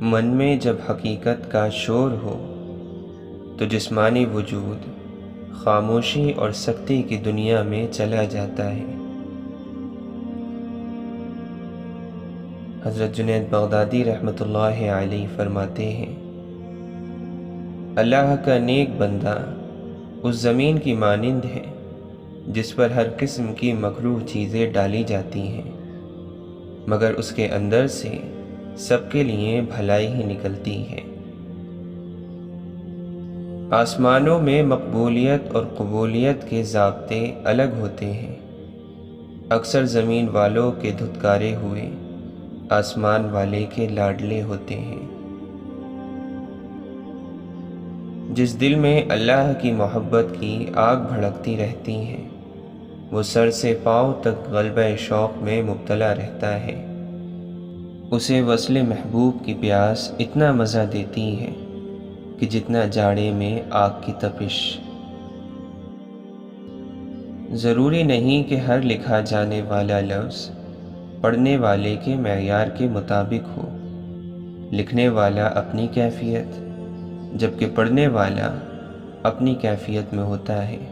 من میں جب حقیقت کا شور ہو تو جسمانی وجود خاموشی اور سکتے کی دنیا میں چلا جاتا ہے۔ حضرت جنید بغدادی رحمۃ اللہ علیہ فرماتے ہیں، اللہ کا نیک بندہ اس زمین کی مانند ہے جس پر ہر قسم کی مکروہ چیزیں ڈالی جاتی ہیں، مگر اس کے اندر سے سب کے لیے بھلائی ہی نکلتی ہے۔ آسمانوں میں مقبولیت اور قبولیت کے ضابطے الگ ہوتے ہیں۔ اکثر زمین والوں کے دھتکارے ہوئے آسمان والے کے لاڈلے ہوتے ہیں۔ جس دل میں اللہ کی محبت کی آگ بھڑکتی رہتی ہے، وہ سر سے پاؤں تک غلبہ شوق میں مبتلا رہتا ہے۔ اسے وصل محبوب کی پیاس اتنا مزہ دیتی ہے کہ جتنا جاڑے میں آگ کی تپش۔ ضروری نہیں کہ ہر لکھا جانے والا لفظ پڑھنے والے کے معیار کے مطابق ہو۔ لکھنے والا اپنی کیفیت، جبکہ پڑھنے والا اپنی کیفیت میں ہوتا ہے۔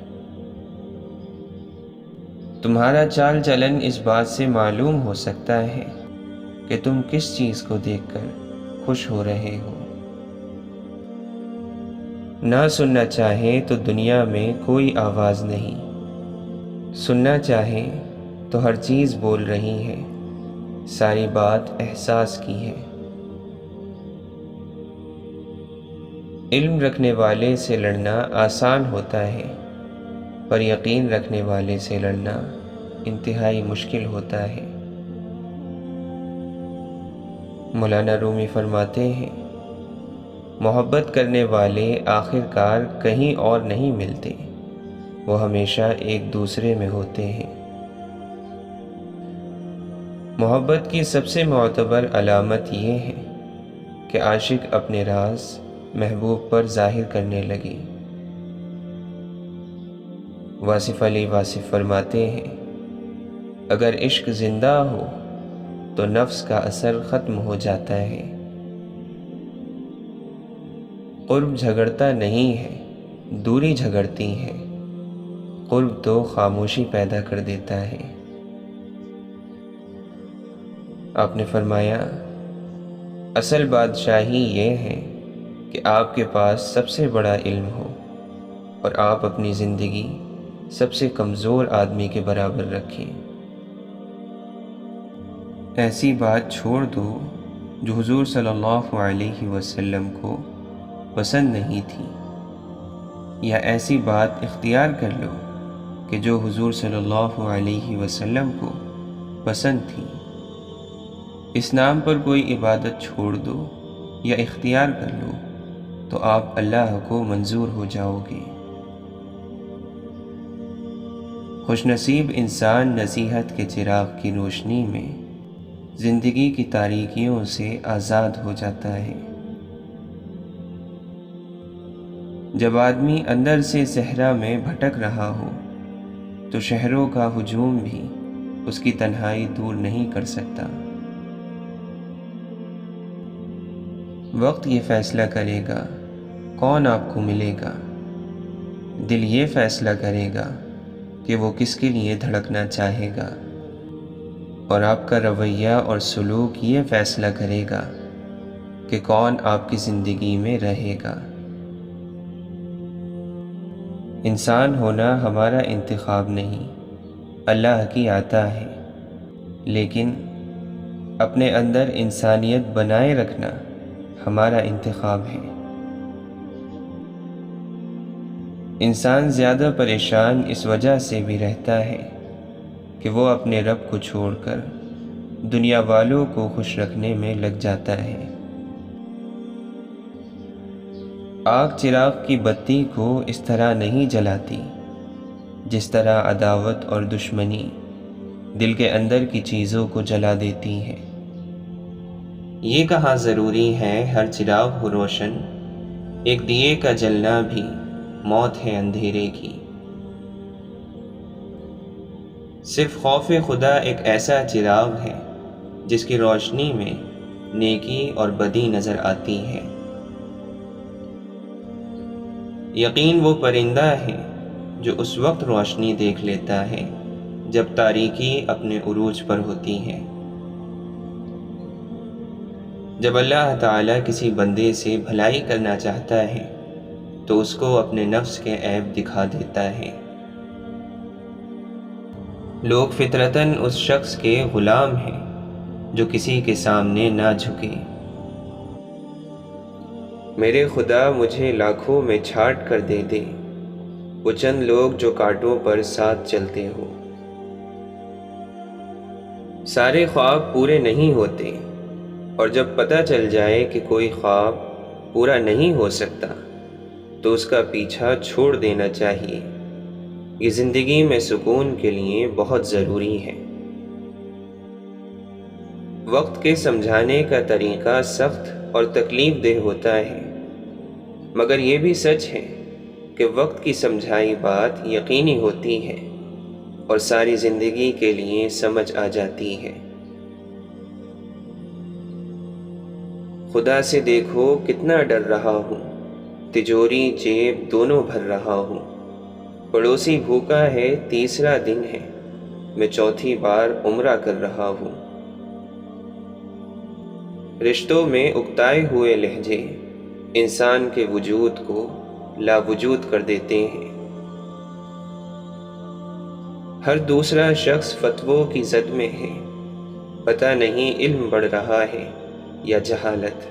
تمہارا چال چلن اس بات سے معلوم ہو سکتا ہے کہ تم کس چیز کو دیکھ کر خوش ہو رہے ہو۔ نہ سننا چاہے تو دنیا میں کوئی آواز نہیں، سننا چاہے تو ہر چیز بول رہی ہے، ساری بات احساس کی ہے۔ علم رکھنے والے سے لڑنا آسان ہوتا ہے، پر یقین رکھنے والے سے لڑنا انتہائی مشکل ہوتا ہے۔ مولانا رومی فرماتے ہیں، محبت کرنے والے آخر کار کہیں اور نہیں ملتے، وہ ہمیشہ ایک دوسرے میں ہوتے ہیں۔ محبت کی سب سے معتبر علامت یہ ہے کہ عاشق اپنے راز محبوب پر ظاہر کرنے لگے۔ واصف علی واصف فرماتے ہیں، اگر عشق زندہ ہو تو نفس کا اثر ختم ہو جاتا ہے۔ قرب جھگڑتا نہیں ہے، دوری جھگڑتی ہے۔ قرب تو خاموشی پیدا کر دیتا ہے۔ آپ نے فرمایا، اصل بادشاہی یہ ہے کہ آپ کے پاس سب سے بڑا علم ہو اور آپ اپنی زندگی سب سے کمزور آدمی کے برابر رکھیں۔ ایسی بات چھوڑ دو جو حضور صلی اللہ علیہ وسلم کو پسند نہیں تھی، یا ایسی بات اختیار کر لو کہ جو حضور صلی اللہ علیہ وسلم کو پسند تھی۔ اس نام پر کوئی عبادت چھوڑ دو یا اختیار کر لو تو آپ اللہ کو منظور ہو جاؤ گے۔ خوش نصیب انسان نصیحت کے چراغ کی روشنی میں زندگی کی تاریکیوں سے آزاد ہو جاتا ہے۔ جب آدمی اندر سے صحرا میں بھٹک رہا ہو تو شہروں کا ہجوم بھی اس کی تنہائی دور نہیں کر سکتا۔ وقت یہ فیصلہ کرے گا کون آپ کو ملے گا، دل یہ فیصلہ کرے گا کہ وہ کس کے لیے دھڑکنا چاہے گا، اور آپ کا رویہ اور سلوک یہ فیصلہ کرے گا کہ کون آپ کی زندگی میں رہے گا۔ انسان ہونا ہمارا انتخاب نہیں، اللہ کی عطا ہے، لیکن اپنے اندر انسانیت بنائے رکھنا ہمارا انتخاب ہے۔ انسان زیادہ پریشان اس وجہ سے بھی رہتا ہے کہ وہ اپنے رب کو چھوڑ کر دنیا والوں کو خوش رکھنے میں لگ جاتا ہے۔ آگ چراغ کی بتی کو اس طرح نہیں جلاتی جس طرح عداوت اور دشمنی دل کے اندر کی چیزوں کو جلا دیتی ہے۔ یہ کہا ضروری ہے ہر چراغ ہو روشن، ایک دیے کا جلنا بھی موت ہے اندھیرے کی۔ صرف خوف خدا ایک ایسا چراغ ہے جس کی روشنی میں نیکی اور بدی نظر آتی ہے۔ یقین وہ پرندہ ہے جو اس وقت روشنی دیکھ لیتا ہے جب تاریکی اپنے عروج پر ہوتی ہے۔ جب اللہ تعالیٰ کسی بندے سے بھلائی کرنا چاہتا ہے تو اس کو اپنے نفس کے عیب دکھا دیتا ہے۔ لوگ فطرتاً اس شخص کے غلام ہیں جو کسی کے سامنے نہ جھکے۔ میرے خدا مجھے لاکھوں میں چھانٹ کر دے دے، وہ چند لوگ جو کانٹوں پر ساتھ چلتے ہو۔ سارے خواب پورے نہیں ہوتے، اور جب پتہ چل جائے کہ کوئی خواب پورا نہیں ہو سکتا تو اس کا پیچھا چھوڑ دینا چاہیے۔ یہ زندگی میں سکون کے لیے بہت ضروری ہے۔ وقت کے سمجھانے کا طریقہ سخت اور تکلیف دہ ہوتا ہے، مگر یہ بھی سچ ہے کہ وقت کی سمجھائی بات یقینی ہوتی ہے اور ساری زندگی کے لیے سمجھ آ جاتی ہے۔ خدا سے دیکھو کتنا ڈر رہا ہوں، تجوری جیب دونوں بھر رہا ہوں۔ پڑوسی بھوکا ہے، تیسرا دن ہے، میں چوتھی بار عمرہ کر رہا ہوں۔ رشتوں میں اکتائے ہوئے لہجے انسان کے وجود کو لا وجود کر دیتے ہیں۔ ہر دوسرا شخص فتووں کی زد میں ہے، پتہ نہیں علم بڑھ رہا ہے یا جہالت۔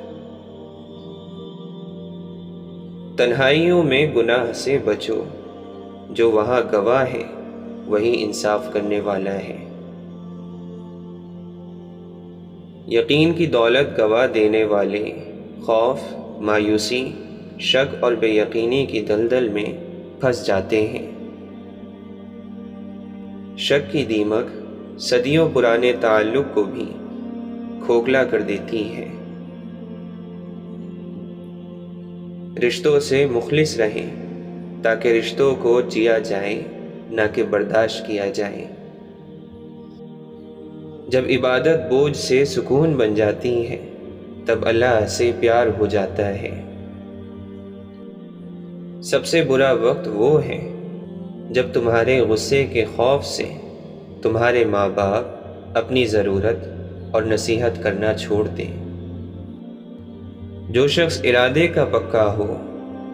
تنہائیوں میں گناہ سے بچو، جو وہاں گواہ ہے وہی انصاف کرنے والا ہے۔ یقین کی دولت گوا دینے والے خوف، مایوسی، شک اور بے یقینی کی دلدل میں پھنس جاتے ہیں۔ شک کی دیمک صدیوں پرانے تعلق کو بھی کھوکھلا کر دیتی ہے۔ رشتوں سے مخلص رہیں تاکہ رشتوں کو جیا جائے نہ کہ برداشت کیا جائے۔ جب عبادت بوجھ سے سکون بن جاتی ہے تب اللہ سے پیار ہو جاتا ہے۔ سب سے برا وقت وہ ہے جب تمہارے غصے کے خوف سے تمہارے ماں باپ اپنی ضرورت اور نصیحت کرنا چھوڑ دیں۔ جو شخص ارادے کا پکا ہو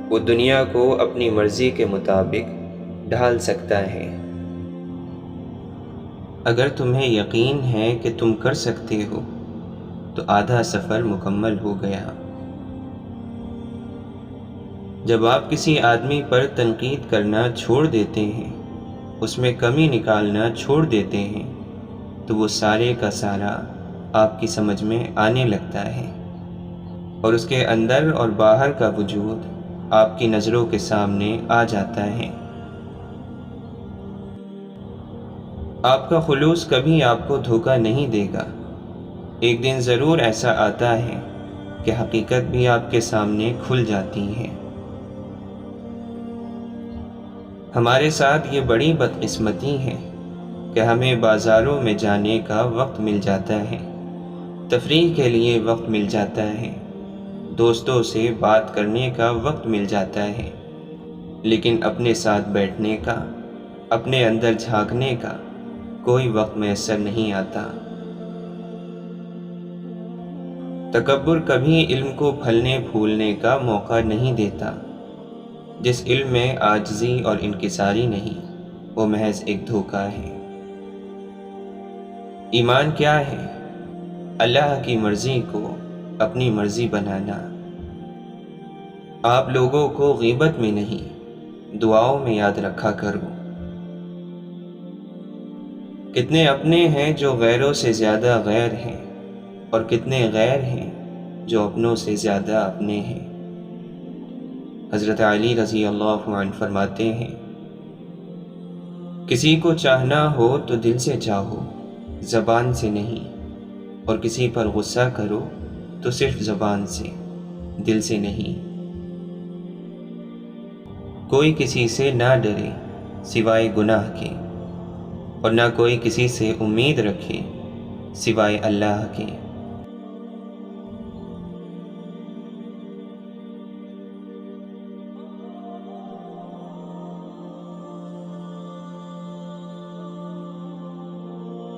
وہ دنیا کو اپنی مرضی کے مطابق ڈھال سکتا ہے۔ اگر تمہیں یقین ہے کہ تم کر سکتے ہو تو آدھا سفر مکمل ہو گیا۔ جب آپ کسی آدمی پر تنقید کرنا چھوڑ دیتے ہیں، اس میں کمی نکالنا چھوڑ دیتے ہیں، تو وہ سارے کا سارا آپ کی سمجھ میں آنے لگتا ہے اور اس کے اندر اور باہر کا وجود آپ کی نظروں کے سامنے آ جاتا ہے۔ آپ کا خلوص کبھی آپ کو دھوکہ نہیں دے گا۔ ایک دن ضرور ایسا آتا ہے کہ حقیقت بھی آپ کے سامنے کھل جاتی ہے۔ ہمارے ساتھ یہ بڑی بدقسمتی ہے کہ ہمیں بازاروں میں جانے کا وقت مل جاتا ہے، تفریح کے لیے وقت مل جاتا ہے، دوستوں سے بات کرنے کا وقت مل جاتا ہے، لیکن اپنے ساتھ بیٹھنے کا، اپنے اندر جھانکنے کا کوئی وقت میسر نہیں آتا۔ تکبر کبھی علم کو پھلنے پھولنے کا موقع نہیں دیتا۔ جس علم میں عاجزی اور انکساری نہیں، وہ محض ایک دھوکہ ہے۔ ایمان کیا ہے؟ اللہ کی مرضی کو اپنی مرضی بنانا۔ آپ لوگوں کو غیبت میں نہیں، دعاؤں میں یاد رکھا کرو۔ کتنے اپنے ہیں جو غیروں سے زیادہ غیر ہیں، اور کتنے غیر ہیں جو اپنوں سے زیادہ اپنے ہیں۔ حضرت علی رضی اللہ عنہ فرماتے ہیں، کسی کو چاہنا ہو تو دل سے چاہو، زبان سے نہیں، اور کسی پر غصہ کرو تو صرف زبان سے، دل سے نہیں۔ کوئی کسی سے نہ ڈرے سوائے گناہ کے، اور نہ کوئی کسی سے امید رکھے سوائے اللہ کے۔